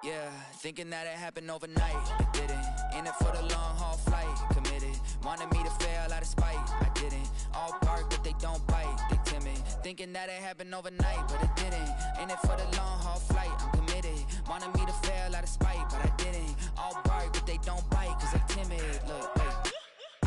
Yeah, thinking that it happened overnight, it didn't. In it for the long haul flight, committed. Wanted me to fail out of spite, I didn't. All bark but they don't bite, they timid. Thinking that it happened overnight, but it didn't. In it for the long haul flight, I'm committed. Wanted me to fail out of spite, but I didn't. All bark but they don't bite, cause they timid. Look, wait.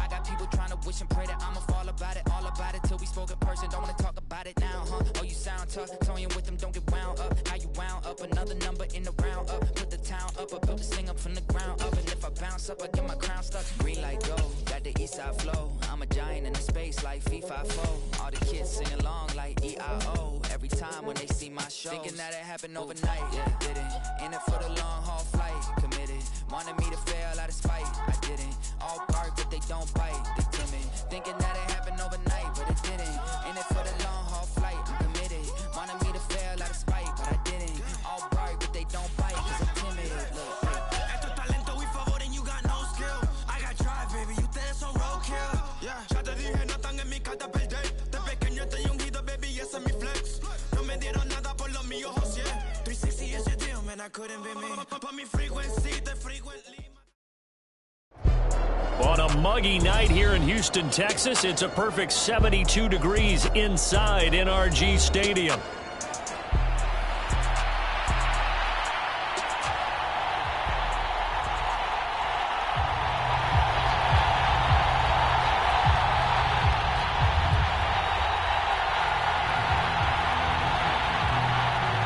I got people trying to wish and pray that I'ma fall about it. All about it till we spoke in person, don't wanna talk about it now, huh? Oh, you sound tough, toying with them, don't get wound up. How you wound up, another number in the round up. Put the town up, I built this thing up from the ground up. And if I bounce up, I get my crown stuck. Green light go, got the east side flow. I'm a giant in the space like FIFA4. All the kids sing along like E-I-O. Every time when they see my show, thinking that it happened overnight, yeah, didn't. In it for the long haul flight, committed. Wanted me to fail out of spite, I didn't. All bark but they don't bite, they timid. Thinking that it happened overnight, but it didn't. In it for the long haul flight, I'm committed. Wanted me to fail out of spite, but I didn't. All bark but they don't bite, cause I'm timid. Look, esto es talento y favor and you got no skill. I got drive, baby, you ustedes son roadkill. Yeah, ya te dije, no están en mi carta perder. De pequeño estoy ungido, baby, ese es mi flex. No me dieron nada por lo mío, José. 360 is your deal, man, I couldn't be me. Put me frequency, the frequently. On a muggy night here in Houston, Texas, it's a perfect 72 degrees inside NRG Stadium.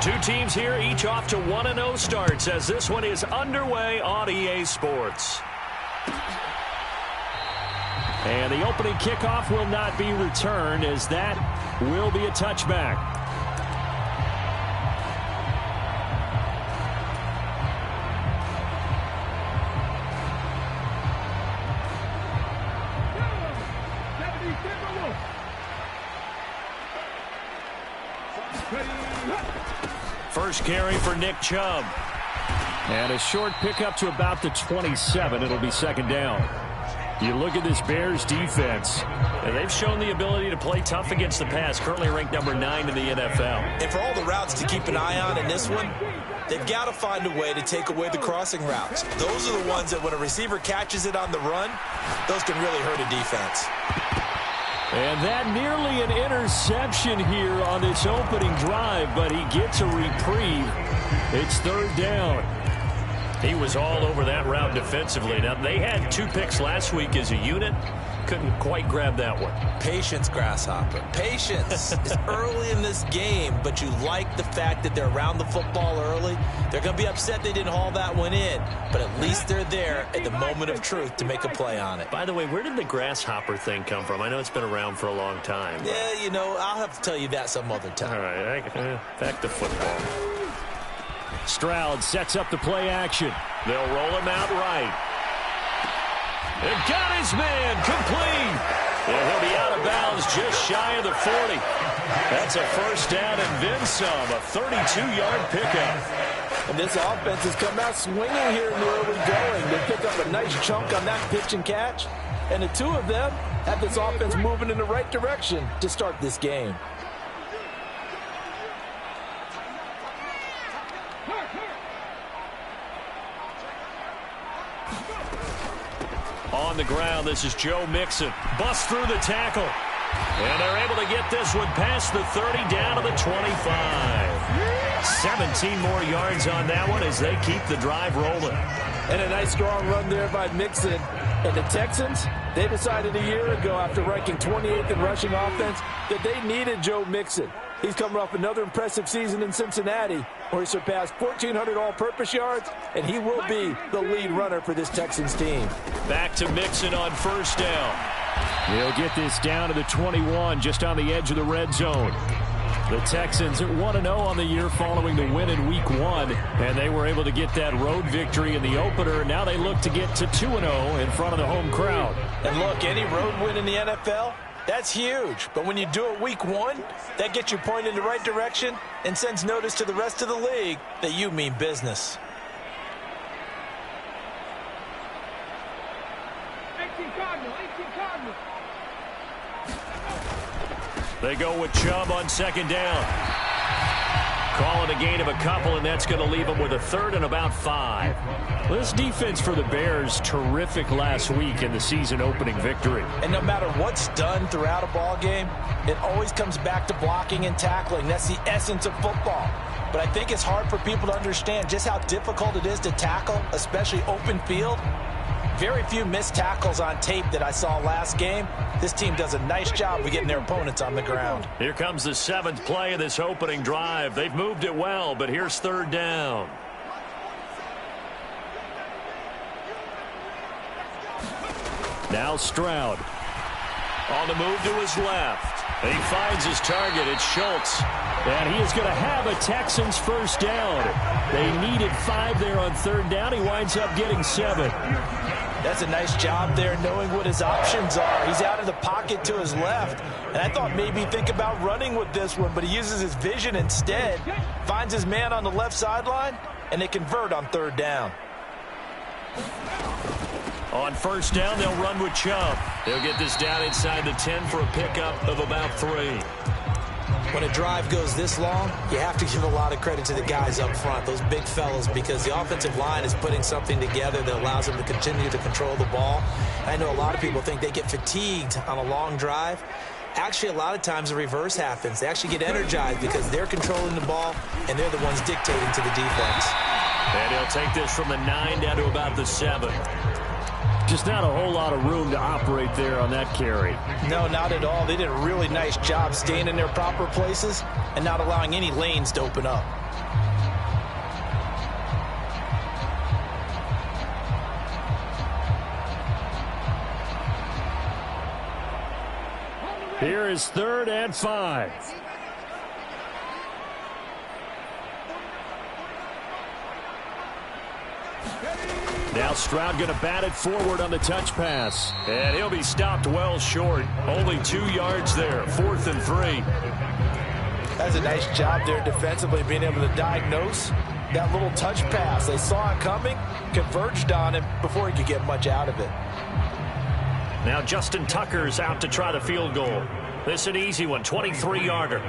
Two teams here, each off to 1-0 starts as this one is underway on EA Sports. And the opening kickoff will not be returned as that will be a touchback. First carry for Nick Chubb. And a short pickup to about the 27. It'll be second down. You look at this Bears defense, and they've shown the ability to play tough against the pass, currently ranked number 9 in the NFL. And for all the routes to keep an eye on in this one, they've got to find a way to take away the crossing routes. Those are the ones that when a receiver catches it on the run, those can really hurt a defense. And that nearly an interception here on this opening drive, but he gets a reprieve. It's third down. He was all over that route defensively. Now, they had 2 picks last week as a unit. Couldn't quite grab that one. Patience, Grasshopper. Patience. It's early in this game, but you like the fact that they're around the football early. They're going to be upset they didn't haul that one in, but at least they're there at the moment of truth to make a play on it. By the way, where did the Grasshopper thing come from? I know it's been around for a long time. Yeah, you know, I'll have to tell you that some other time. All right, back to football. Stroud sets up the play action. They'll roll him out right. And got his man complete. And he'll be out of bounds just shy of the 40. That's a first down and then some, a 32-yard pickup. And this offense has come out swinging here in the early going. They pick up a nice chunk on that pitch and catch. And the two of them have this offense moving in the right direction to start this game. On the ground, this is Joe Mixon. Busts through the tackle. And they're able to get this one past the 30 down to the 25. 17 more yards on that one as they keep the drive rolling. And a nice strong run there by Mixon. And the Texans, they decided a year ago after ranking 28th in rushing offense that they needed Joe Mixon. He's coming off another impressive season in Cincinnati where he surpassed 1,400 all-purpose yards, and he will be the lead runner for this Texans team. Back to Mixon on first down. He'll get this down to the 21, just on the edge of the red zone. The Texans at 1-0 on the year following the win in Week 1, and they were able to get that road victory in the opener. Now they look to get to 2-0 in front of the home crowd. And look, any road win in the NFL, that's huge. But when you do it Week 1, that gets you pointed in the right direction and sends notice to the rest of the league that you mean business. 18 Cardinal. They go with Chubb on second down. Call it a gain of a couple, and that's going to leave them with a third and about 5. Well, this defense for the Bears, terrific last week in the season-opening victory. And no matter what's done throughout a ball game, it always comes back to blocking and tackling. That's the essence of football. But I think it's hard for people to understand just how difficult it is to tackle, especially open field. Very few missed tackles on tape that I saw last game. This team does a nice job of getting their opponents on the ground. Here comes the 7th play of this opening drive. They've moved it well, but here's 3rd down. Now Stroud. On the move to his left. And he finds his target. It's Schultz. And he is going to have a Texans first down. They needed 5 there on 3rd down. He winds up getting 7. That's a nice job there knowing what his options are. He's out of the pocket to his left. And I thought maybe think about running with this one, but he uses his vision instead. Finds his man on the left sideline, and they convert on 3rd down. On 1st down, they'll run with Chubb. They'll get this down inside the 10 for a pickup of about 3. When a drive goes this long, you have to give a lot of credit to the guys up front, those big fellas, because the offensive line is putting something together that allows them to continue to control the ball. I know a lot of people think they get fatigued on a long drive. Actually, a lot of times the reverse happens. They actually get energized because they're controlling the ball, and they're the ones dictating to the defense. And he'll take this from the 9 down to about the 7. Just not a whole lot of room to operate there on that carry. No, not at all. They did a really nice job staying in their proper places and not allowing any lanes to open up. Here is 3rd and 5. Now Stroud going to bat it forward on the touch pass. And he'll be stopped well short. Only 2 yards there. 4th and 3. That's a nice job there defensively, being able to diagnose that little touch pass. They saw it coming, converged on him before he could get much out of it. Now Justin Tucker's out to try the field goal. This an easy one, 23-yarder.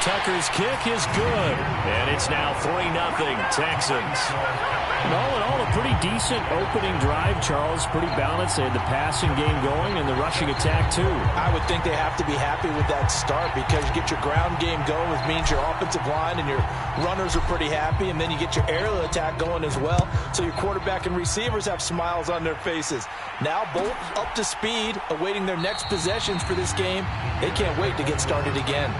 Tucker's kick is good. And it's now 3-0 Texans. All in all, a pretty decent opening drive, Charles. Pretty balanced. They had the passing game going and the rushing attack, too. I would think they have to be happy with that start because you get your ground game going, which means your offensive line and your runners are pretty happy, and then you get your aerial attack going as well, so your quarterback and receivers have smiles on their faces. Now both up to speed, awaiting their next possessions for this game. They can't wait to get started again.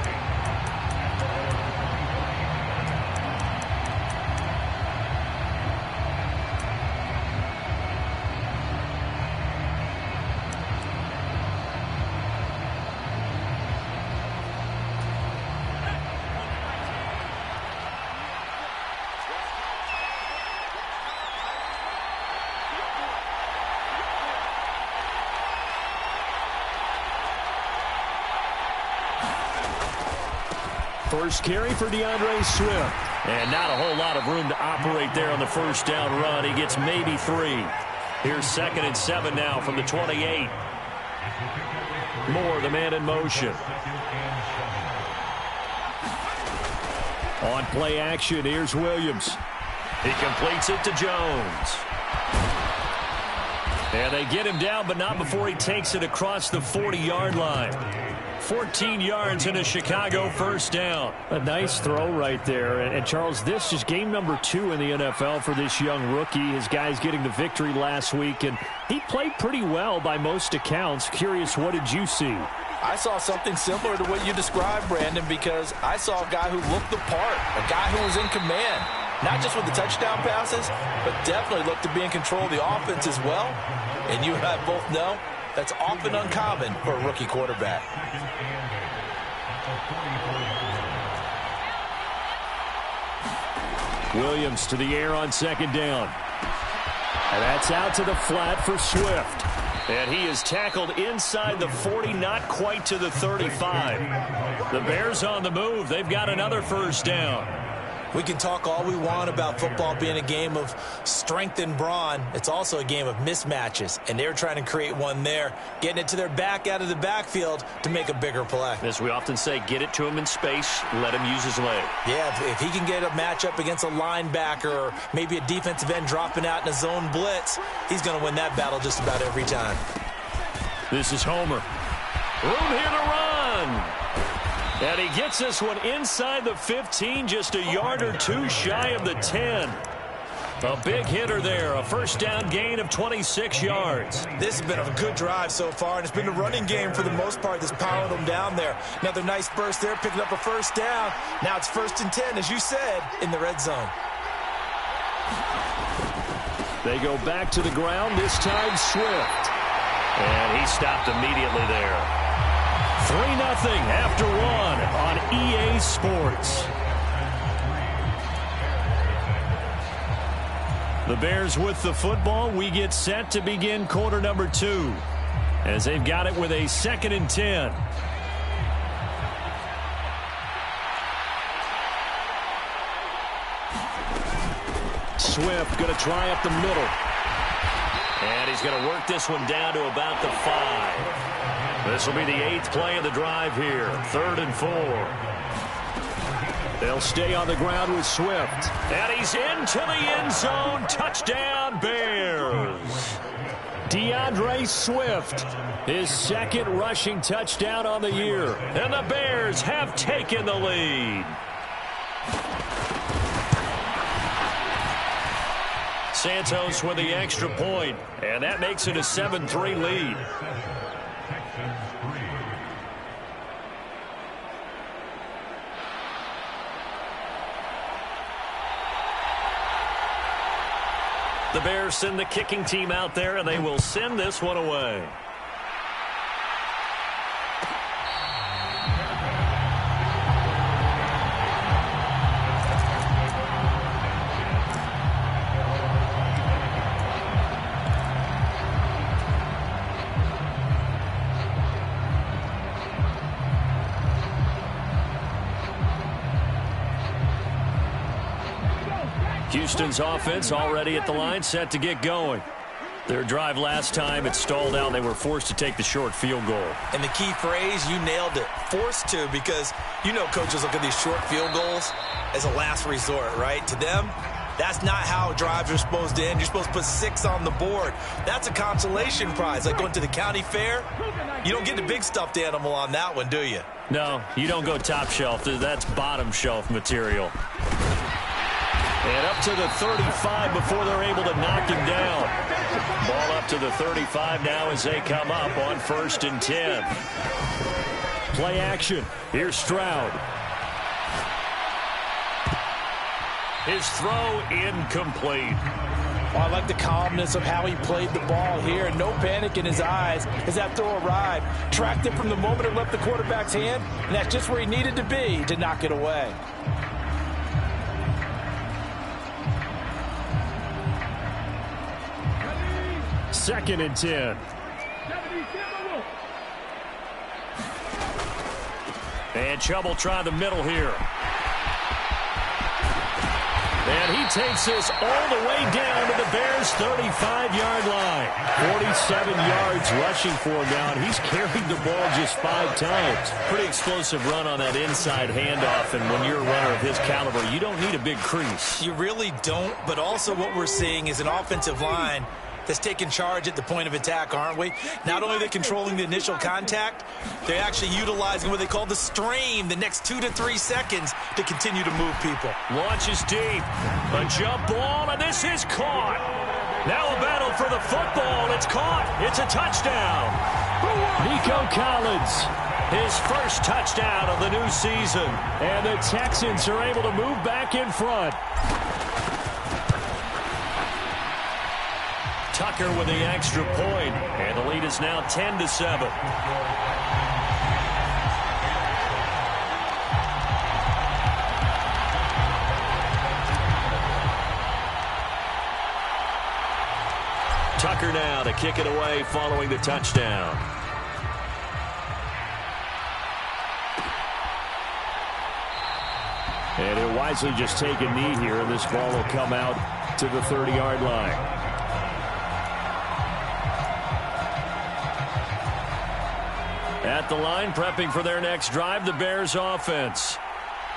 First carry for DeAndre Swift. And not a whole lot of room to operate there on the 1st down run. He gets maybe 3. Here's 2nd and 7 now from the 28. Moore, the man in motion. On play action, here's Williams. He completes it to Jones. And they get him down, but not before he takes it across the 40-yard line. 14 yards and a Chicago first down. A nice throw right there. And Charles, this is game number 2 in the NFL for this young rookie. His guys getting the victory last week, and he played pretty well by most accounts. Curious, what did you see? I saw something similar to what you described, Brandon, because I saw a guy who looked the part, a guy who was in command, not just with the touchdown passes, but definitely looked to be in control of the offense as well. And you and I both know that's often uncommon for a rookie quarterback. Williams to the air on 2nd down. And that's out to the flat for Swift. And he is tackled inside the 40, not quite to the 35. The Bears on the move. They've got another first down. We can talk all we want about football being a game of strength and brawn. It's also a game of mismatches, and they're trying to create one there, getting it to their back out of the backfield to make a bigger play. As we often say, get it to him in space, let him use his leg. Yeah, if he can get a matchup against a linebacker or maybe a defensive end dropping out in a zone blitz, he's going to win that battle just about every time. This is Homer. Room here to run. And he gets this one inside the 15, just a yard or two shy of the 10. A big hitter there, a first down gain of 26 yards. This has been a good drive so far, and it's been a running game for the most part that's powering them down there. Another nice burst there, picking up a first down. Now it's 1st and 10, as you said, in the red zone. They go back to the ground, this time Swift. And he stopped immediately there. 3-0 after one on EA Sports. The Bears with the football. We get set to begin quarter number 2 as they've got it with a 2nd and 10. Swift going to try up the middle. And he's going to work this one down to about the 5. This will be the 8th play of the drive here. 3rd and 4. They'll stay on the ground with Swift. And he's into the end zone. Touchdown, Bears. DeAndre Swift, his 2nd rushing touchdown on the year. And the Bears have taken the lead. Santos with the extra point, and that makes it a 7-3 lead. The Bears send the kicking team out there, and they will send this one away. Houston's offense already at the line, set to get going. Their drive last time, it stalled out. They were forced to take the short field goal. And the key phrase, you nailed it, forced to, because you know coaches look at these short field goals as a last resort, right? To them, that's not how drives are supposed to end. You're supposed to put 6 on the board. That's a consolation prize. Like going to the county fair, you don't get the big stuffed animal on that one, do you? No, you don't go top shelf. That's bottom shelf material. And up to the 35 before they're able to knock him down. Ball up to the 35 now as they come up on 1st and 10. Play action. Here's Stroud. His throw incomplete. Well, I like the calmness of how he played the ball here. No panic in his eyes as that throw arrived. Tracked it from the moment it left the quarterback's hand, and that's just where he needed to be to knock it away. 2nd and 10. And Chubb will try the middle here. And he takes this all the way down to the Bears' 35-yard line. 47 yards rushing for him now, and he's carried the ball just 5 times. Pretty explosive run on that inside handoff, and when you're a runner of his caliber, you don't need a big crease. You really don't, but also what we're seeing is an offensive line that's taking charge at the point of attack, aren't we? Not only are they controlling the initial contact, they're actually utilizing what they call the strain, the next 2 to 3 seconds to continue to move people. Launches deep. A jump ball, and this is caught. Now a battle for the football. It's caught. It's a touchdown. Nico Collins, his first touchdown of the new season. And the Texans are able to move back in front. Tucker with the extra point, and the lead is now 10-7. Tucker now to kick it away following the touchdown. And he'll wisely just take a knee here, and this ball will come out to the 30-yard line. At the line, prepping for their next drive, the Bears offense.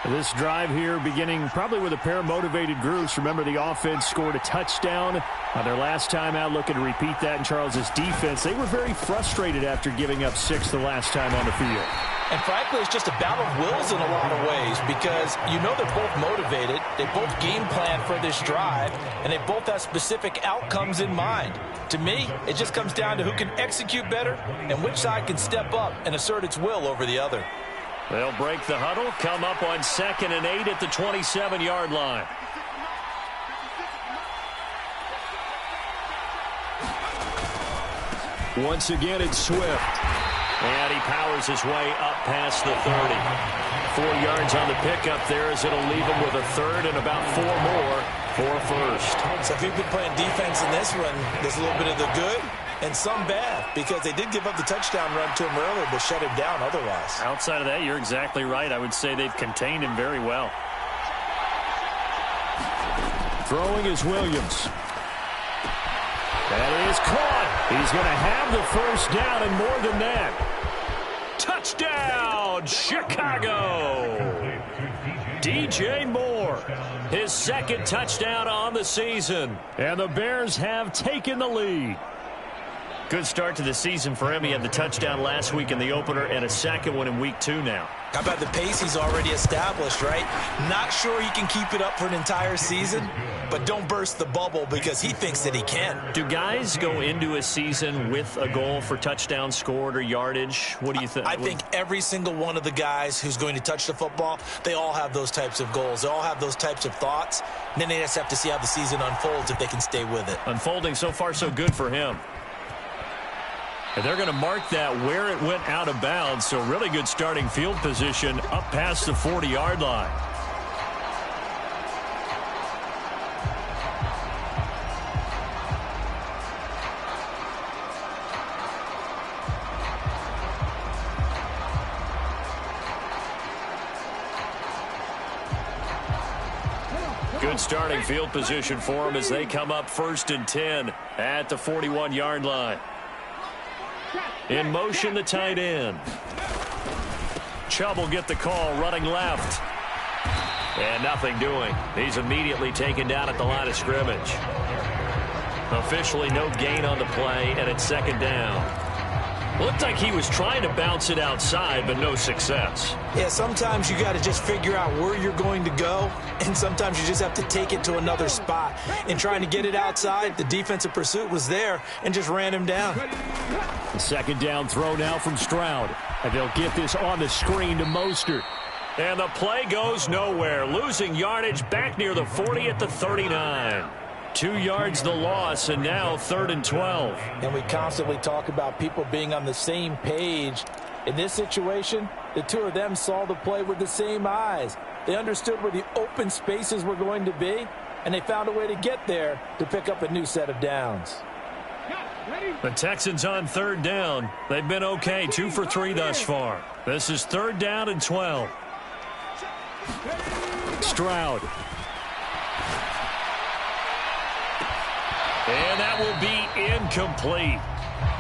This drive here beginning probably with a pair of motivated groups. Remember, the offense scored a touchdown on their last time out, looking to repeat that in Charles' defense. They were very frustrated after giving up 6 the last time on the field. And frankly, it's just a battle of wills in a lot of ways because you know they're both motivated. They both game plan for this drive, and they both have specific outcomes in mind. To me, it just comes down to who can execute better and which side can step up and assert its will over the other. They'll break the huddle, come up on 2nd and 8 at the 27-yard line. Once again, it's Swift. And he powers his way up past the 30. 4 yards on the pickup there as it'll leave him with a third and about 4 more for first. So if you've been playing defense in this one, there's a little bit of the good and some bad because they did give up the touchdown run to him earlier but shut him down otherwise. Outside of that, you're exactly right. I would say they've contained him very well. Throwing is Williams. That is caught. He's going to have the first down and more than that. Touchdown, Chicago. DJ Moore, his 2nd touchdown on the season. And the Bears have taken the lead. Good start to the season for him. He had the touchdown last week in the opener and a 2nd one in week 2 now. How about the pace he's already established, right? Not sure he can keep it up for an entire season, but don't burst the bubble because he thinks that he can. Do guys go into a season with a goal for touchdown scored or yardage? What do you think? I think every single one of the guys who's going to touch the football, they all have those types of goals. They all have those types of thoughts. And then they just have to see how the season unfolds if they can stay with it. Unfolding so far so good for him. And they're going to mark that where it went out of bounds. So really good starting field position up past the 40-yard line. Good starting field position for them as they come up 1st and 10 at the 41-yard line. In motion, the tight end. Chubb will get the call, running left. And nothing doing. He's immediately taken down at the line of scrimmage. Officially no gain on the play, and it's 2nd down. Looked like he was trying to bounce it outside, but no success. Yeah, sometimes you got to just figure out where you're going to go, and sometimes you just have to take it to another spot. In trying to get it outside, the defensive pursuit was there and just ran him down. The 2nd down throw now from Stroud. And they'll get this on the screen to Mostert. And the play goes nowhere. Losing yardage back near the 40 at the 39. 2 yards the loss, and now 3rd and 12. And we constantly talk about people being on the same page. In this situation, the two of them saw the play with the same eyes. They understood where the open spaces were going to be, and they found a way to get there to pick up a new set of downs. The Texans on 3rd down. They've been okay, 2 for 3 thus far. This is 3rd down and 12. Stroud. And that will be incomplete.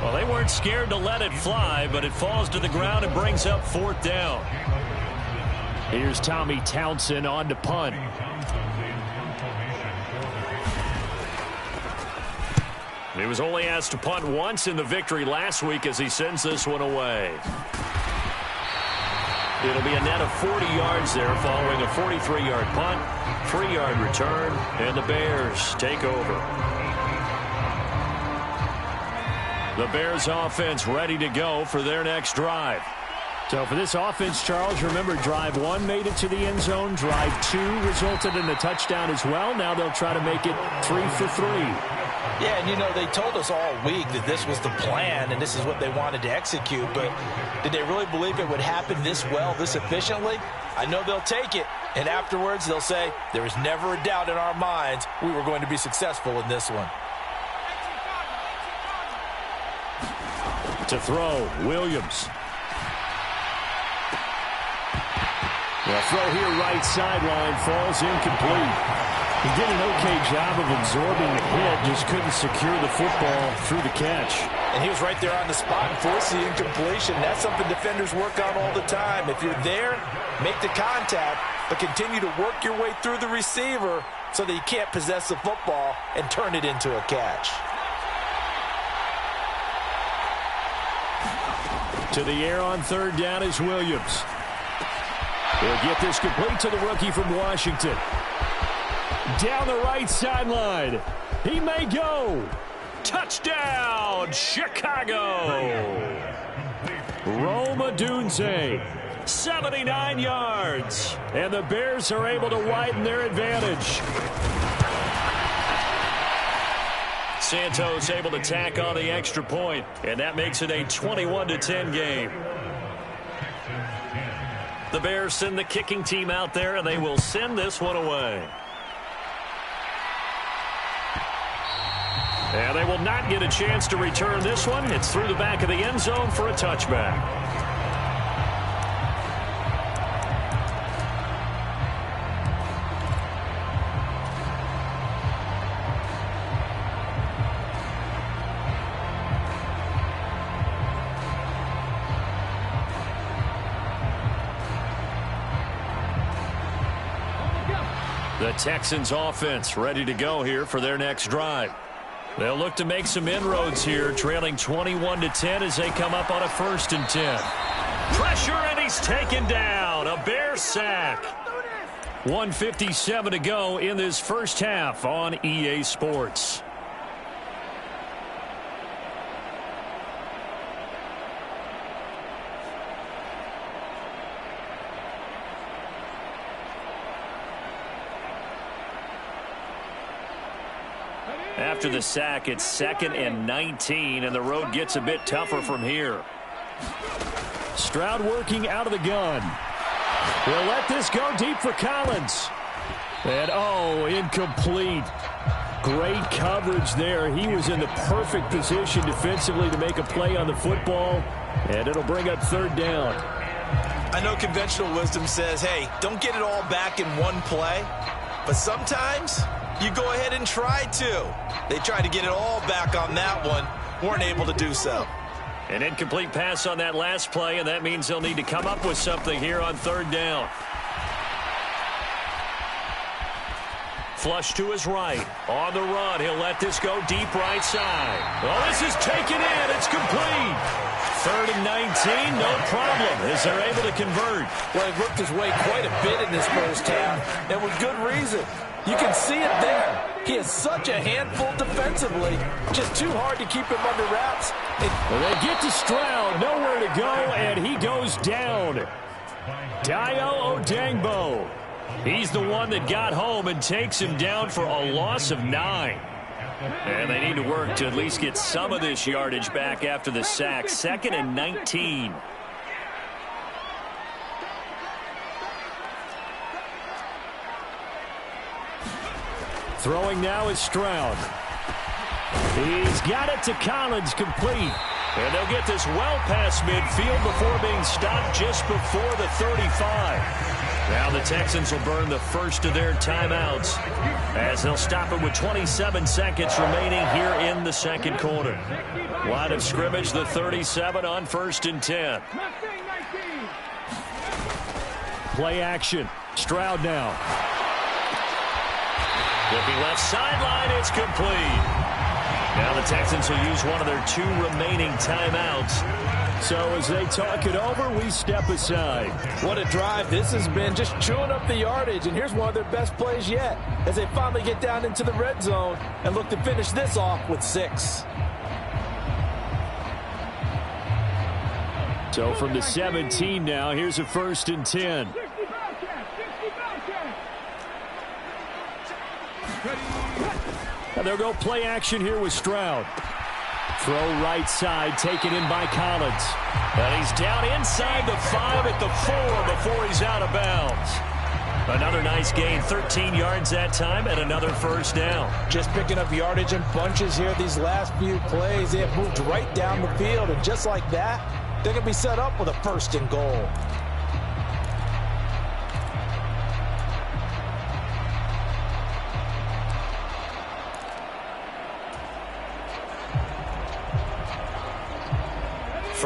Well, they weren't scared to let it fly, but it falls to the ground and brings up 4th down. Here's Tommy Townsend on to punt. He was only asked to punt once in the victory last week as he sends this one away. It'll be a net of 40 yards there following a 43-yard punt, 3-yard return, and the Bears take over. The Bears offense ready to go for their next drive. So for this offense, Charles, remember drive 1 made it to the end zone. Drive 2 resulted in a touchdown as well. Now they'll try to make it 3 for 3. Yeah, and you know, they told us all week that this was the plan and this is what they wanted to execute, but did they really believe it would happen this well, this efficiently? I know they'll take it, and afterwards they'll say, there was never a doubt in our minds we were going to be successful in this one. To throw, Williams. The throw here right sideline falls incomplete. He did an okay job of absorbing the hit, just couldn't secure the football through the catch. And he was right there on the spot and forced the incompletion. That's something defenders work on all the time. If you're there, make the contact, but continue to work your way through the receiver so that you can't possess the football and turn it into a catch. To the air on third down is Williams. He'll get this complete to the rookie from Washington. Down the right sideline. He may go. Touchdown, Chicago. Rome Odunze, 79 yards. And the Bears are able to widen their advantage. Santos able to tack on the extra point, and that makes it a 21-10 game. The Bears send the kicking team out there, and they will send this one away. And they will not get a chance to return this one. It's through the back of the end zone for a touchback. The Texans offense ready to go here for their next drive. They'll look to make some inroads here, trailing 21-10 as they come up on a 1st and 10. Pressure, and he's taken down. A Bear sack. 1:57 to go in this first half on EA Sports. After the sack, it's 2nd and 19, and the road gets a bit tougher from here. Stroud working out of the gun. He'll let this go deep for Collins. And, incomplete. Great coverage there. He was in the perfect position defensively to make a play on the football, and it'll bring up 3rd down. I know conventional wisdom says, hey, don't get it all back in one play, but sometimes you go ahead and try to. They tried to get it all back on that one. Weren't able to do so. An incomplete pass on that last play, and that means they'll need to come up with something here on 3rd down. Flush to his right. On the run, he'll let this go deep right side. Oh, this is taken in. It's complete. 3rd and 19, no problem, as they're able to convert. Well, he worked his way quite a bit in this first half, and with good reason. You can see it there. He is such a handful defensively. Just too hard to keep him under wraps. Well, they get to Stroud, nowhere to go, and he goes down. Dio Odangbo. He's the one that got home and takes him down for a loss of 9. And they need to work to at least get some of this yardage back after the sack. 2nd and 19. Throwing now is Stroud. He's got it to Collins, complete. And they'll get this well past midfield before being stopped just before the 35. Now the Texans will burn the first of their timeouts as they'll stop it with 27 seconds remaining here in the 2nd quarter. Line of scrimmage, the 37 on 1st and 10. Play action. Stroud now. Looking left sideline, it's complete. Now the Texans will use one of their 2 remaining timeouts. So as they talk it over, we step aside. What a drive this has been, just chewing up the yardage. And here's one of their best plays yet as they finally get down into the red zone and look to finish this off with 6. So from the 17 now, here's a 1st and 10. And they'll go play action here with Stroud. Throw right side, taken in by Collins. And he's down inside the 5 at the 4 before he's out of bounds. Another nice gain, 13 yards that time, and another 1st down. Just picking up yardage in bunches here these last few plays. They have moved right down the field, and just like that, they're going to be set up with a 1st and goal.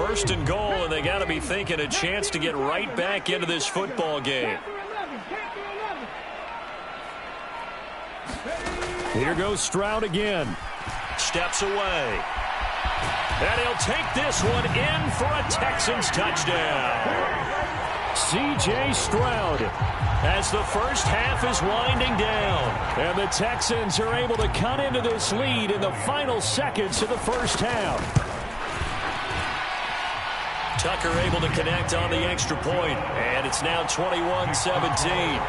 1st and goal, and they got to be thinking a chance to get right back into this football game. Here goes Stroud again. Steps away. And he'll take this one in for a Texans touchdown. C.J. Stroud as the first half is winding down. And the Texans are able to cut into this lead in the final seconds of the first half. Tucker able to connect on the extra point, and it's now 21-17.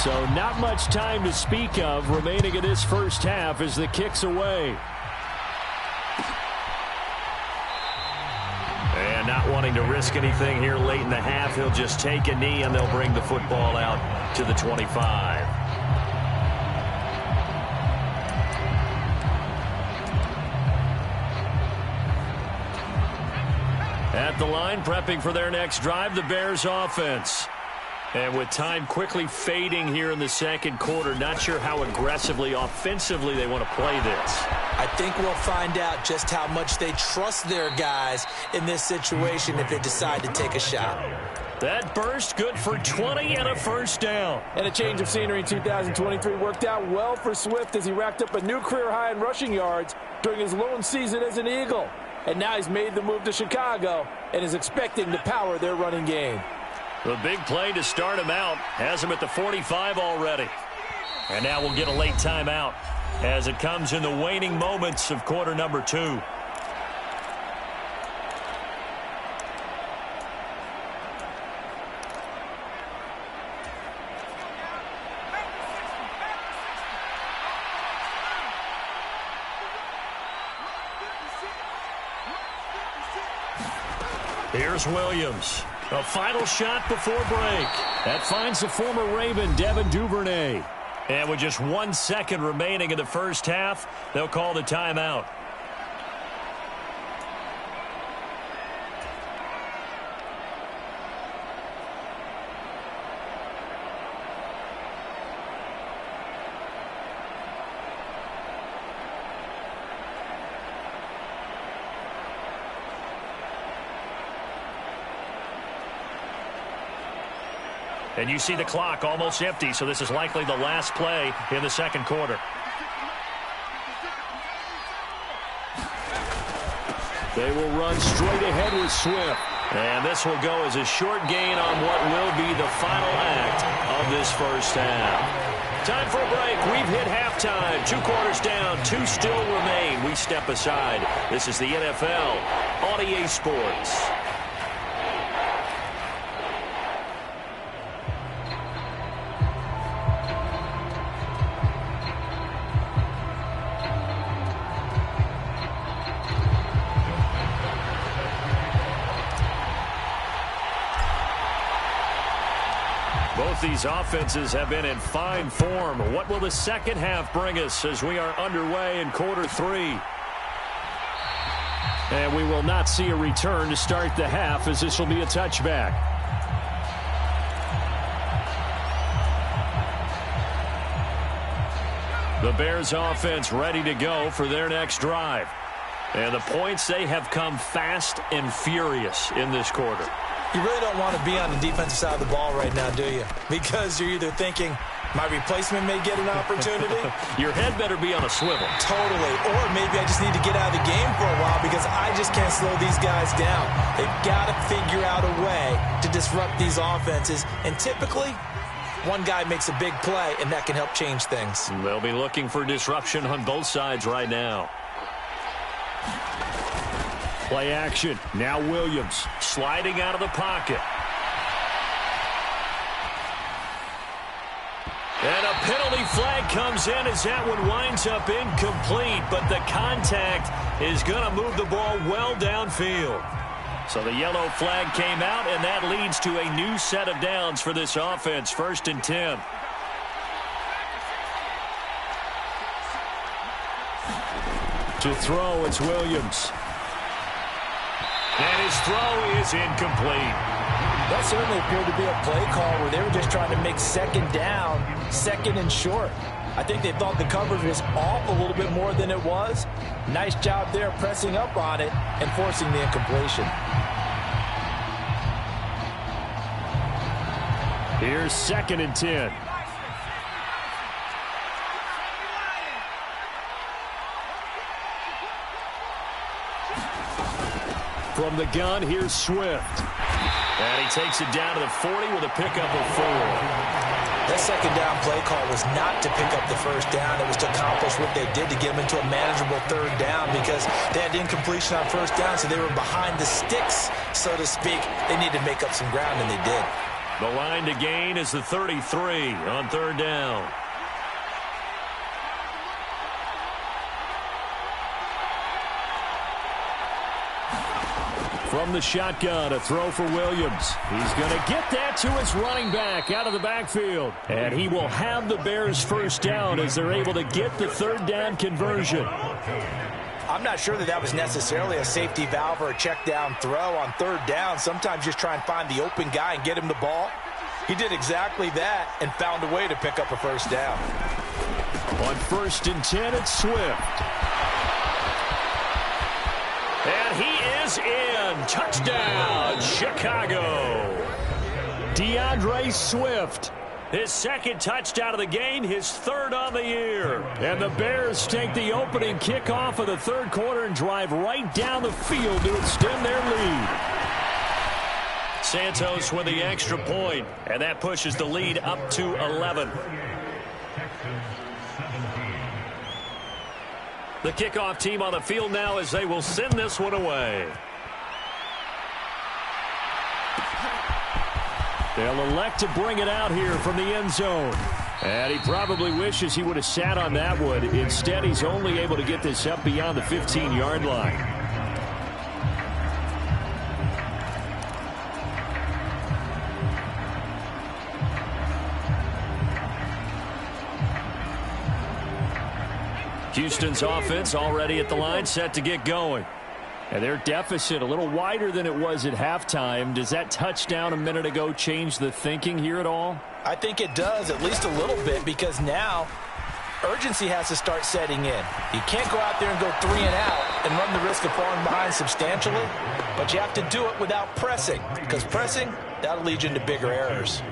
So not much time to speak of remaining in this first half as the kick's away. And not wanting to risk anything here late in the half, he'll just take a knee and they'll bring the football out to the 25. At the line, prepping for their next drive, the Bears offense. And with time quickly fading here in the second quarter, not sure how aggressively, offensively they want to play this. I think we'll find out just how much they trust their guys in this situation if they decide to take a shot. That burst good for 20 and a first down. And a change of scenery in 2023 worked out well for Swift as he racked up a new career high in rushing yards during his lone season as an Eagle. And now he's made the move to Chicago and is expecting to power their running game. The big play to start him out has him at the 45 already. And now we'll get a late timeout as it comes in the waning moments of quarter number 2. Here's Williams. A final shot before break. That finds the former Raven, Devin Duvernay. And with just 1 second remaining in the first half, they'll call the timeout. And you see the clock almost empty, so this is likely the last play in the second quarter. They will run straight ahead with Swift. And this will go as a short gain on what will be the final act of this first half. Time for a break. We've hit halftime. 2 quarters down, 2 still remain. We step aside. This is the NFL on EA Sports. Both these offenses have been in fine form. What will the second half bring us as we are underway in quarter 3? And we will not see a return to start the half as this will be a touchback. The Bears offense ready to go for their next drive. And the points, they have come fast and furious in this quarter. You really don't want to be on the defensive side of the ball right now, do you? Because you're either thinking, my replacement may get an opportunity. Your head better be on a swivel. Totally. Or maybe I just need to get out of the game for a while because I just can't slow these guys down. They've got to figure out a way to disrupt these offenses. And typically, one guy makes a big play, and that can help change things. They'll be looking for disruption on both sides right now. Play action. Now Williams sliding out of the pocket. And a penalty flag comes in as that one winds up incomplete, but the contact is going to move the ball well downfield. So the yellow flag came out, and that leads to a new set of downs for this offense. 1st and 10. To throw, it's Williams. And his throw is incomplete. That certainly appeared to be a play call where they were just trying to make second down, second and short. I think they thought the coverage was off a little bit more than it was. Nice job there pressing up on it and forcing the incompletion. Here's 2nd and 10. From the gun, here's Swift. And he takes it down to the 40 with a pickup of 4. That second down play call was not to pick up the first down. It was to accomplish what they did to get them into a manageable 3rd down because they had incompletion on 1st down, so they were behind the sticks, so to speak. They needed to make up some ground, and they did. The line to gain is the 33 on 3rd down. From the shotgun, a throw for Williams. He's going to get that to his running back out of the backfield. And he will have the Bears' 1st down as they're able to get the 3rd down conversion. I'm not sure that was necessarily a safety valve or a check down throw on 3rd down. Sometimes just try and find the open guy and get him the ball. He did exactly that and found a way to pick up a 1st down. On 1st and 10, it's Swift. And he is in. Touchdown, Chicago. DeAndre Swift, his 2nd touchdown of the game, his 3rd on the year. And the Bears take the opening kickoff of the 3rd quarter and drive right down the field to extend their lead. Santos with the extra point, and that pushes the lead up to 11. The kickoff team on the field now as they will send this one away. They'll elect to bring it out here from the end zone. And he probably wishes he would have sat on that one. Instead, he's only able to get this up beyond the 15-yard line. Houston's offense already at the line, set to get going. And their deficit a little wider than it was at halftime. Does that touchdown a minute ago change the thinking here at all? I think it does, at least a little bit, because now urgency has to start setting in. You can't go out there and go 3 and out and run the risk of falling behind substantially, but you have to do it without pressing, because pressing, that'll lead you into bigger errors.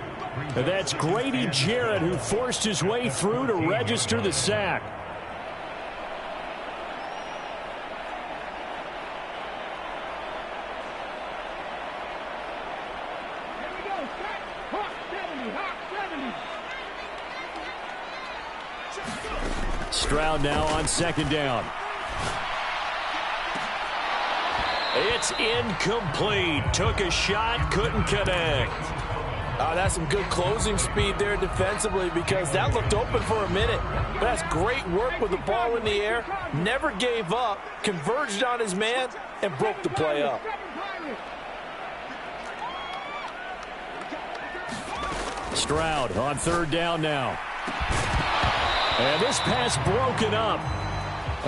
And that's Grady Jarrett who forced his way through to register the sack. Stroud now on 2nd down. It's incomplete. Took a shot, couldn't connect. That's some good closing speed there defensively because that looked open for a minute. But that's great work with the ball in the air. Never gave up, converged on his man, and broke the play up. Stroud on 3rd down now. And this pass broken up.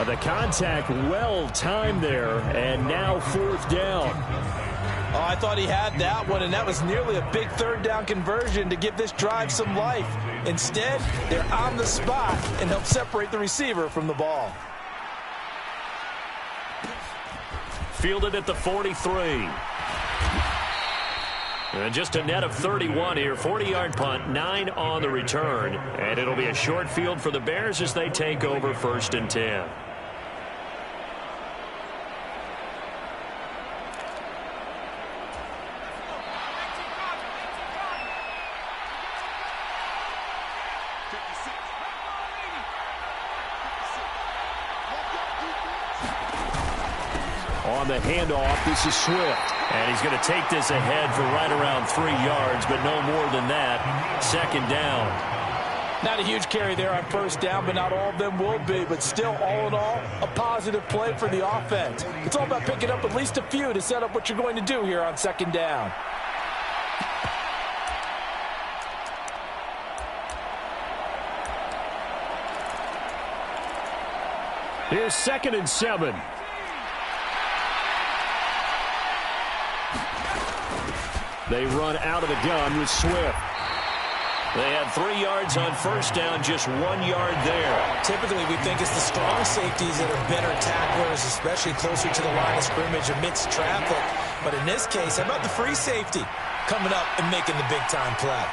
The contact well timed there, and now 4th down. Oh, I thought he had that one, and that was nearly a big 3rd down conversion to give this drive some life. Instead, they're on the spot and help separate the receiver from the ball. Fielded at the 43. And just a net of 31 here. 40-yard punt, 9 on the return. And it'll be a short field for the Bears as they take over 1st and 10. On the handoff, this is Swift. And he's going to take this ahead for right around 3 yards, but no more than that. 2nd down. Not a huge carry there on 1st down, but not all of them will be. But still, all in all, a positive play for the offense. It's all about picking up at least a few to set up what you're going to do here on 2nd down. Here's 2nd and 7. They run out of the gun with Swift. They had 3 yards on first down, just 1 yard there. Typically, we think it's the strong safeties that are better tacklers, especially closer to the line of scrimmage amidst traffic. But in this case, how about the free safety coming up and making the big-time play?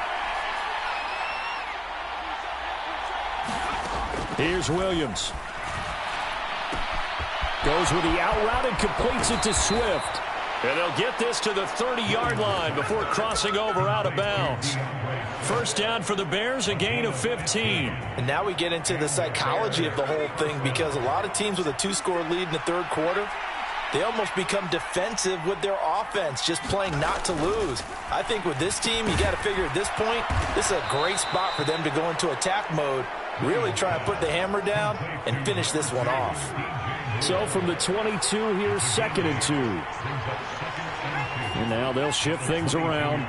Here's Williams. Goes with the out route and completes it to Swift. And they'll get this to the 30-yard line before crossing over out of bounds. First down for the Bears, a gain of 15. And now we get into the psychology of the whole thing, because a lot of teams with a 2-score lead in the third quarter, they almost become defensive with their offense, just playing not to lose. I think with this team, you got to figure at this point, this is a great spot for them to go into attack mode, really try to put the hammer down and finish this one off. So from the 22, here's 2nd and 2. And now they'll shift things around.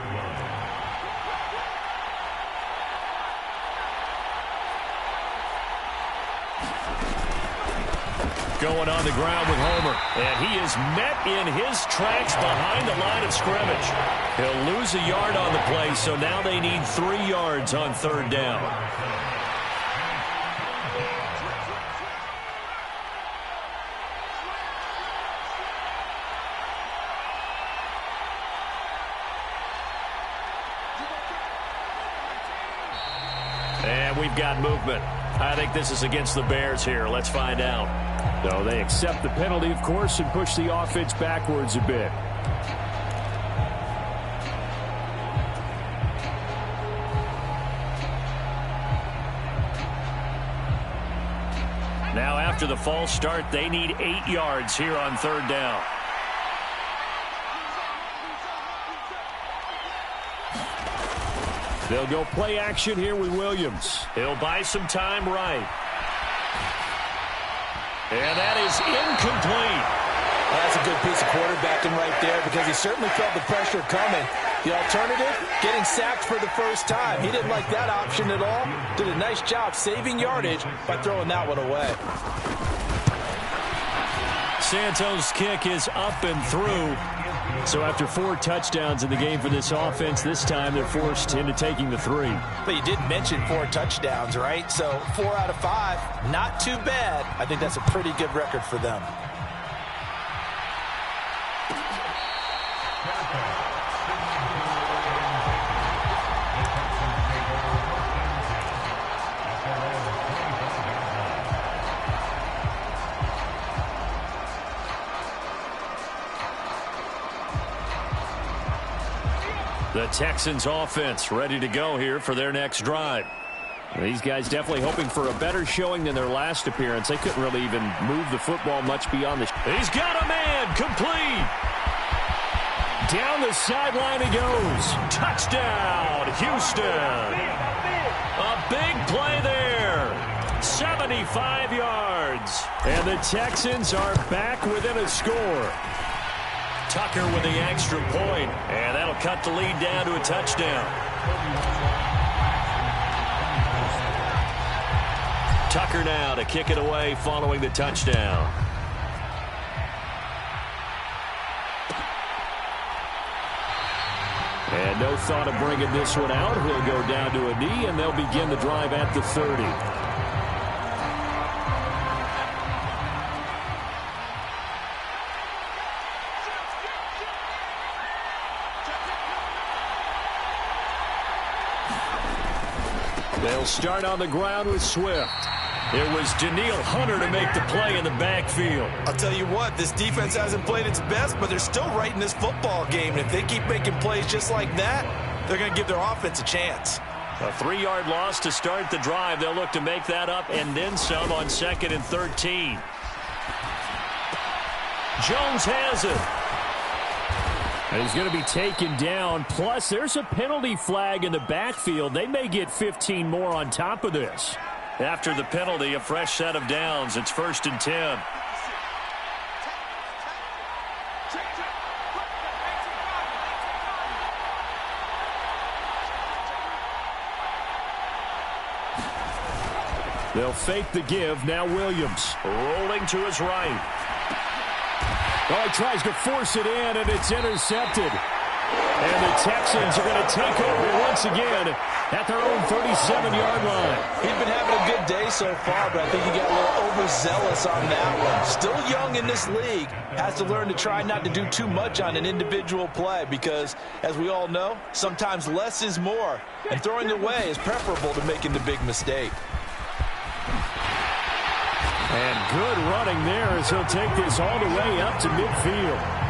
Going on the ground with Homer. And he is met in his tracks behind the line of scrimmage. He'll lose a yard on the play, so now they need 3 yards on third down. And we've got movement. I think this is against the Bears here. Let's find out. So they accept the penalty, of course, and push the offense backwards a bit. Now after the false start, they need 8 yards here on third down. They'll go play action here with Williams. He'll buy some time right. And that is incomplete. Well, that's a good piece of quarterbacking right there, because he certainly felt the pressure coming. The alternative, getting sacked for the first time. He didn't like that option at all. Did a nice job saving yardage by throwing that one away. Santos' kick is up and through. So after 4 touchdowns in the game for this offense, this time they're forced into taking the 3. But you did mention 4 touchdowns, right? So 4 out of 5, not too bad. I think that's a pretty good record for them. The Texans offense ready to go here for their next drive. These guys definitely hoping for a better showing than their last appearance. They couldn't really even move the football much beyond the... He's got a man, complete. Down the sideline he goes. Touchdown, Houston. A big play there. 75 yards. And the Texans are back within a score. Tucker with the extra point, and that'll cut the lead down to a touchdown. Tucker now to kick it away following the touchdown. And no thought of bringing this one out. He'll go down to a knee, and they'll begin the drive at the 30. They'll start on the ground with Swift. It was Danielle Hunter to make the play in the backfield. I'll tell you what, this defense hasn't played its best, but they're still right in this football game. And if they keep making plays just like that, they're going to give their offense a chance. A 3-yard loss to start the drive. They'll look to make that up and then some on 2nd and 13. Jones has it. And he's going to be taken down. Plus, there's a penalty flag in the backfield. They may get 15 more on top of this. After the penalty, a fresh set of downs. It's 1st and 10. They'll fake the give. Now Williams rolling to his right. Oh, he tries to force it in, and it's intercepted. And the Texans are going to take over once again at their own 37-yard line. He's been having a good day so far, but I think he got a little overzealous on that one. Still young in this league. Has to learn to try not to do too much on an individual play because, as we all know, sometimes less is more. And throwing away is preferable to making the big mistake. And good running there as he'll take this all the way up to midfield.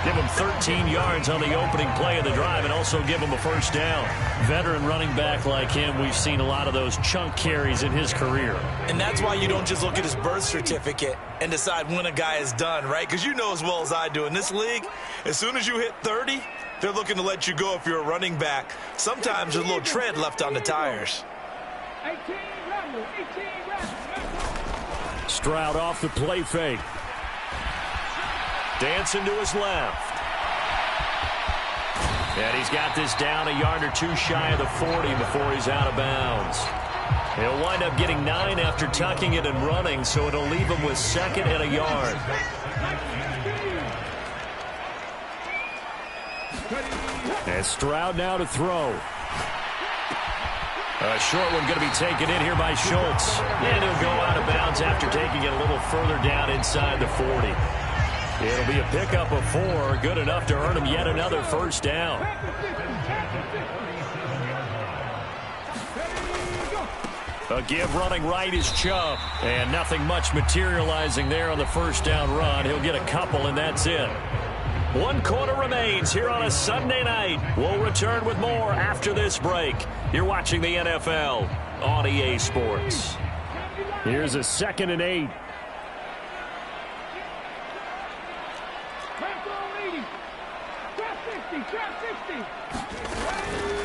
Give him 13 yards on the opening play of the drive and also give him a first down. Veteran running back like him, we've seen a lot of those chunk carries in his career. And that's why you don't just look at his birth certificate and decide when a guy is done, right? Because you know as well as I do, in this league, as soon as you hit 30, they're looking to let you go if you're a running back. Sometimes there's a little tread left on the tires. Stroud off the play fake. Dancing to his left. And he's got this down a yard or two shy of the 40 before he's out of bounds. He'll wind up getting 9 after tucking it and running, so it'll leave him with 2nd and a yard. And Stroud now to throw. A short one going to be taken in here by Schultz. And he'll go out of bounds after taking it a little further down inside the 40. It'll be a pickup of 4, good enough to earn him yet another first down. A give running right is Chubb. And nothing much materializing there on the first down run. He'll get a couple, and that's it. 1 quarter remains here on a Sunday night. We'll return with more after this break. You're watching the NFL on EA Sports. Here's a 2nd and 8.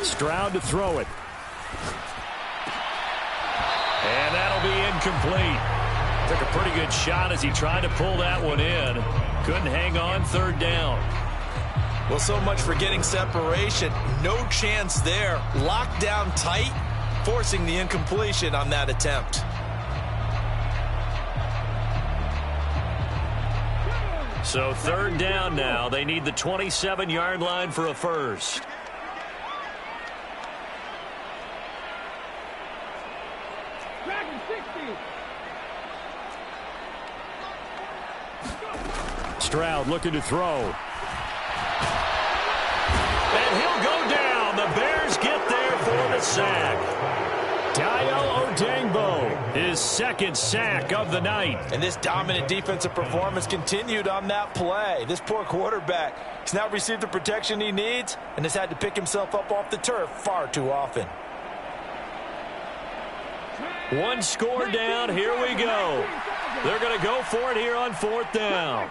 Stroud to throw it. And that'll be incomplete. Took a pretty good shot as he tried to pull that one in. Couldn't hang on 3rd down. Well, so much for getting separation. No chance there. Locked down tight, forcing the incompletion on that attempt. So 3rd down now. They need the 27-yard line for a first. Stroud looking to throw. And he'll go down. The Bears get there for the sack. Dayo Odeyingbo, his 2nd sack of the night. And this dominant defensive performance continued on that play. This poor quarterback has not received the protection he needs and has had to pick himself up off the turf far too often. 1 score down. Here we go. They're going to go for it here on 4th down.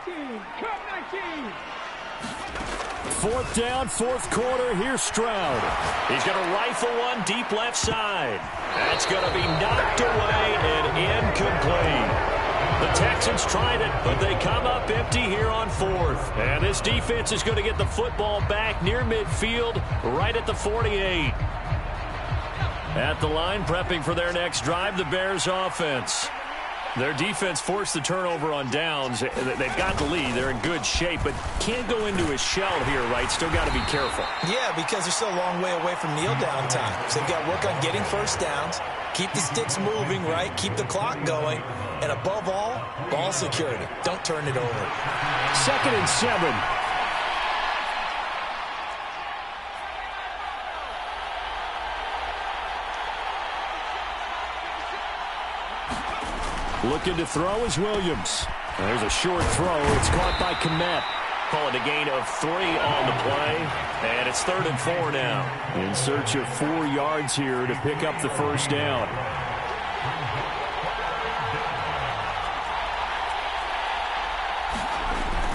4th down, 4th quarter. Here's Stroud. He's going to rifle one deep left side. That's going to be knocked away and incomplete. The Texans tried it, but they come up empty here on 4th. And this defense is going to get the football back near midfield, right at the 48. At the line, prepping for their next drive, the Bears offense. Their defense forced the turnover on downs. They've got the lead. They're in good shape, but can't go into a shell here, right? Still got to be careful. Yeah, because they're still a long way away from kneel down time. So they've got to work on getting first downs, keep the sticks moving, right? Keep the clock going. And above all, ball security. Don't turn it over. 2nd and 7. Looking to throw is Williams. There's a short throw. It's caught by Kmet. Call it a gain of 3 on the play. And it's 3rd and 4 now. In search of 4 yards here to pick up the first down.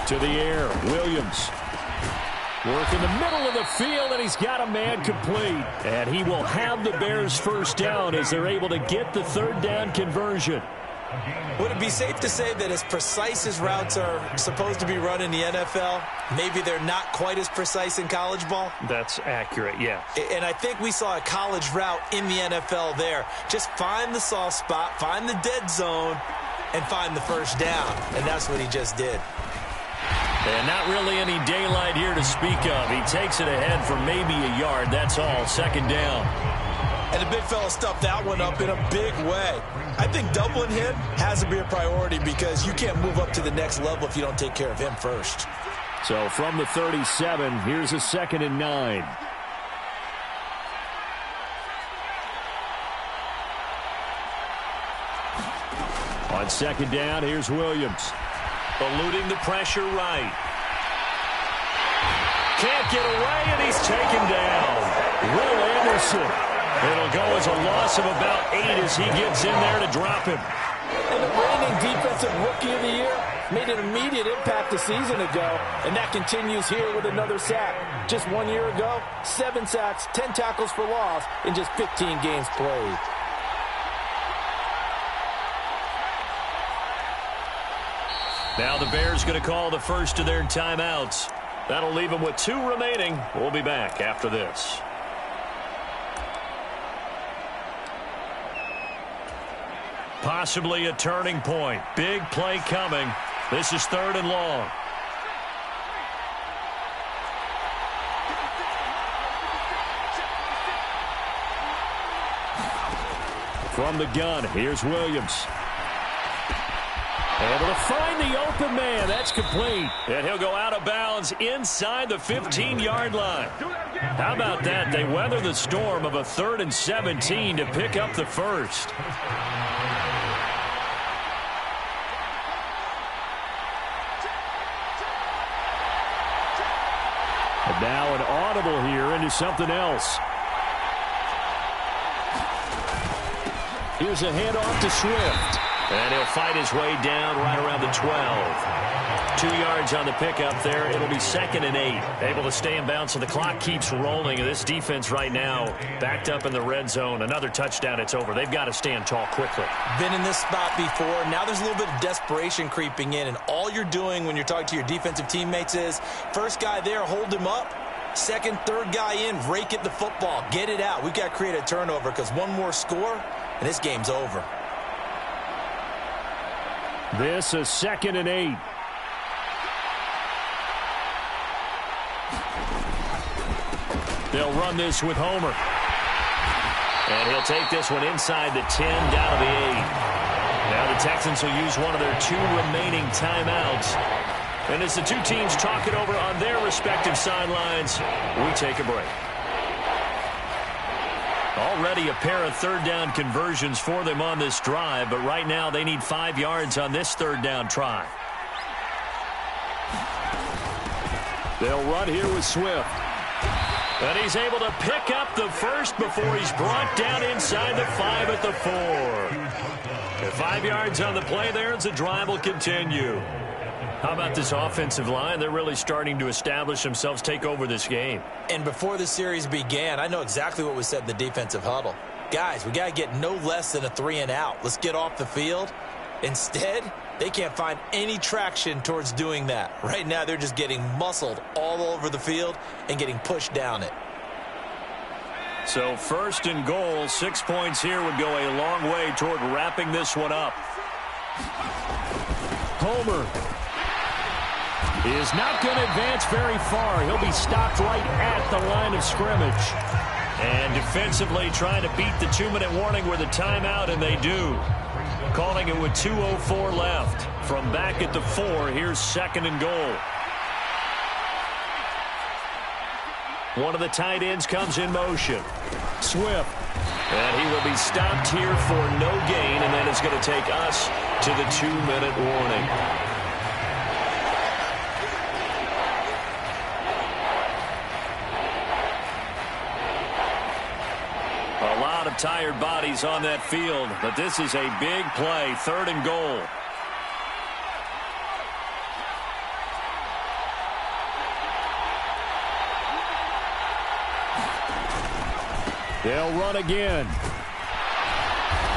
To the air, Williams. Work in the middle of the field, and he's got a man complete. And he will have the Bears first down as they're able to get the 3rd down conversion. Would it be safe to say that as precise as routes are supposed to be run in the NFL, maybe they're not quite as precise in college ball? That's accurate, yeah. And I think we saw a college route in the NFL there. Just find the soft spot, find the dead zone, and find the first down. And that's what he just did. And not really any daylight here to speak of. He takes it ahead for maybe a yard. That's all. Second down. And the big fella stuffed that one up in a big way. I think doubling him has to be a priority because you can't move up to the next level if you don't take care of him first. So from the 37, here's a 2nd and 9. On 2nd down, here's Williams. Eluding the pressure right. Can't get away, and he's taken down. Will Anderson. It'll go as a loss of about 8 as he gets in there to drop him. And the reigning defensive rookie of the year made an immediate impact a season ago, and that continues here with another sack. Just 1 year ago, 7 sacks, 10 tackles for loss in just 15 games played. Now the Bears going to call the first of their timeouts. That'll leave them with 2 remaining. We'll be back after this. Possibly a turning point. Big play coming. This is 3rd and long. From the gun, here's Williams. Able to find the open man. That's complete. And he'll go out of bounds inside the 15-yard line. How about that? They weather the storm of a 3rd and 17 to pick up the first. And now an audible here into something else. Here's a handoff to Swift. And he'll fight his way down right around the 12. 2 yards on the pickup there. It'll be 2nd and 8. Able to stay in bounds, so the clock keeps rolling. And this defense right now backed up in the red zone. Another touchdown, it's over. They've got to stand tall quickly. Been in this spot before. Now there's a little bit of desperation creeping in. And all you're doing when you're talking to your defensive teammates is, first guy there, hold him up. Second, third guy in, rake at the football. Get it out. We've got to create a turnover because one more score, and this game's over. This is 2nd and 8. They'll run this with Homer. And he'll take this one inside the 10, down to the 8. Now the Texans will use one of their 2 remaining timeouts. And as the 2 teams talk it over on their respective sidelines, we take a break. Already a pair of 3rd down conversions for them on this drive, but right now they need 5 yards on this 3rd down try. They'll run here with Swift. And he's able to pick up the first before he's brought down inside the 5 at the 4. And 5 yards on the play there as the drive will continue. How about this offensive line? They're really starting to establish themselves, take over this game. And before the series began, I know exactly what was said in the defensive huddle. Guys, we got to get no less than a 3 and out. Let's get off the field. Instead, they can't find any traction towards doing that. Right now, they're just getting muscled all over the field and getting pushed down it. So 1st and goal, 6 points here would go a long way toward wrapping this one up. Homer is not going to advance very far. He'll be stopped right at the line of scrimmage. And defensively trying to beat the 2-minute warning with a timeout, and they do. Calling it with 2:04 left. From back at the 4, here's 2nd and goal. One of the tight ends comes in motion. Swift. And he will be stopped here for no gain, and then it's going to take us to the 2-minute warning. A lot of tired bodies on that field, but this is a big play, 3rd and goal. They'll run again.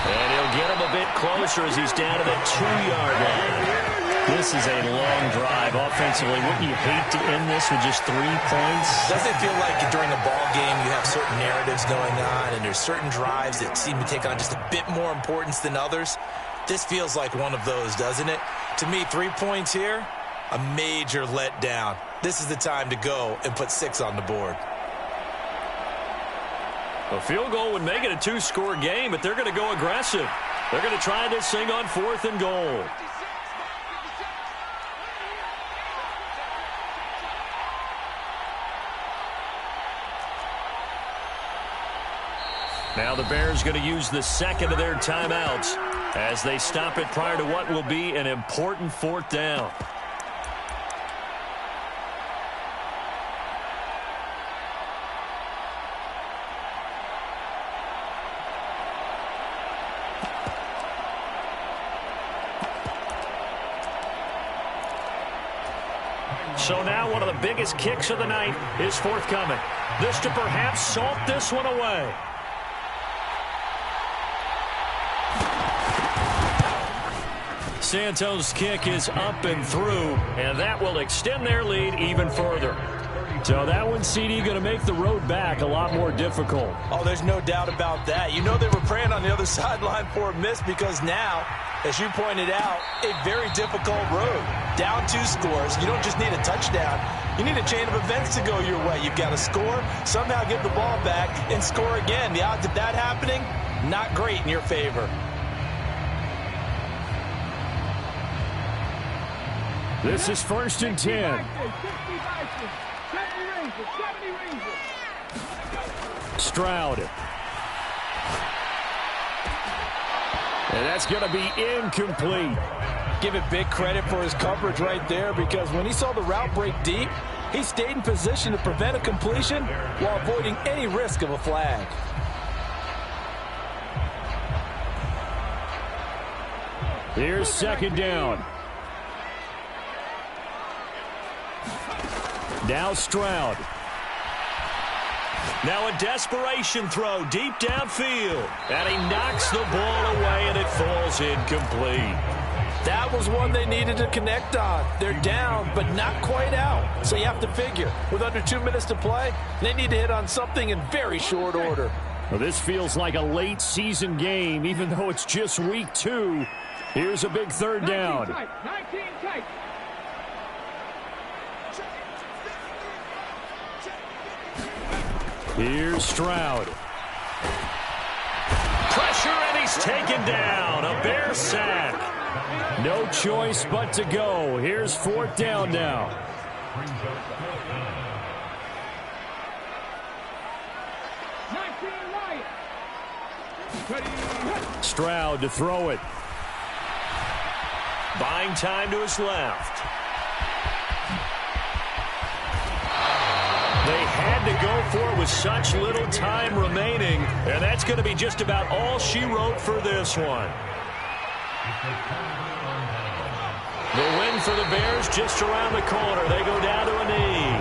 And he'll get him a bit closer as he's down to the 2-yard line. This is a long drive offensively. Wouldn't you hate to end this with just 3 points? Doesn't it feel like during a ball game you have certain narratives going on and there's certain drives that seem to take on just a bit more importance than others? This feels like one of those, doesn't it? To me, 3 points here, A major letdown. This is the time to go and put 6 on the board. A field goal would make it a 2-score game, but they're going to go aggressive. They're going to try this thing on 4th and goal. Now the Bears going to use the second of their timeouts as they stop it prior to what will be an important 4th down. So now one of the biggest kicks of the night is forthcoming. This to perhaps salt this one away. Santos' kick is up and through, and that will extend their lead even further. So that one, CD, going to make the road back a lot more difficult. Oh, there's no doubt about that. You know they were praying on the other sideline for a miss because now, as you pointed out, a very difficult road. Down 2 scores. You don't just need a touchdown. You need a chain of events to go your way. You've got to score, somehow get the ball back, and score again. The odds of that happening, not great in your favor. This is 1st and 10. Stroud. And that's going to be incomplete. Give it big credit for his coverage right there, because when he saw the route break deep, he stayed in position to prevent a completion while avoiding any risk of a flag. Here's 2nd down. Now Stroud. Now a desperation throw deep downfield. And he knocks the ball away, and it falls incomplete. That was one they needed to connect on. They're down, but not quite out. So you have to figure, with under 2 minutes to play, they need to hit on something in very short order. Well, this feels like a late season game, even though it's just week 2. Here's a big 3rd down. 19 tight. Here's Stroud. Pressure, and he's taken down. A Bear sack. No choice but to go. Here's 4th down now. Stroud to throw it. Buying time to his left. They had to go for it with such little time remaining, and that's going to be just about all she wrote for this one. The win for the Bears just around the corner. They go down to a knee.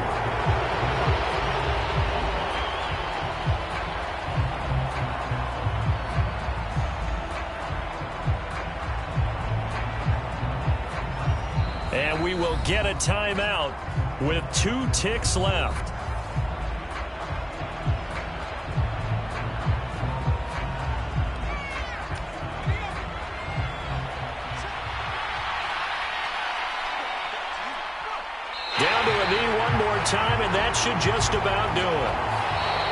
And we will get a timeout with 2 ticks left. Down to a knee one more time, and that should just about do it.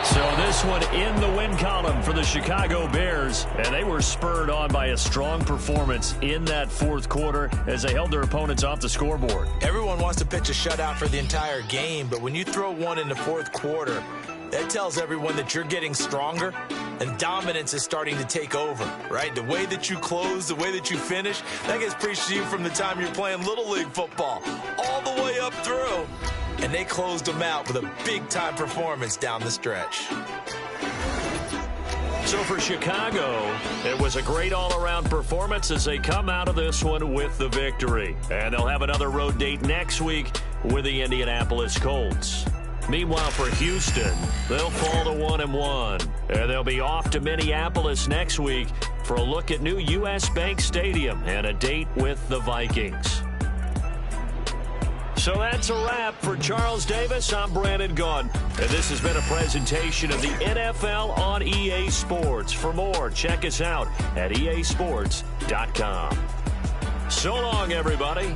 So this one in the win column for the Chicago Bears, and they were spurred on by a strong performance in that 4th quarter as they held their opponents off the scoreboard. Everyone wants to pitch a shutout for the entire game, but when you throw one in the 4th quarter, that tells everyone that you're getting stronger and dominance is starting to take over, right? The way that you close, the way that you finish, that gets preached to you from the time you're playing Little League football all the way up through. And they closed them out with a big-time performance down the stretch. So for Chicago, it was a great all-around performance as they come out of this one with the victory. And they'll have another road date next week with the Indianapolis Colts. Meanwhile, for Houston, they'll fall to 1-1. And they'll be off to Minneapolis next week for a look at new U.S. Bank Stadium and a date with the Vikings. So that's a wrap for Charles Davis. I'm Brandon Gaudin, and this has been a presentation of the NFL on EA Sports. For more, check us out at easports.com. So long, everybody.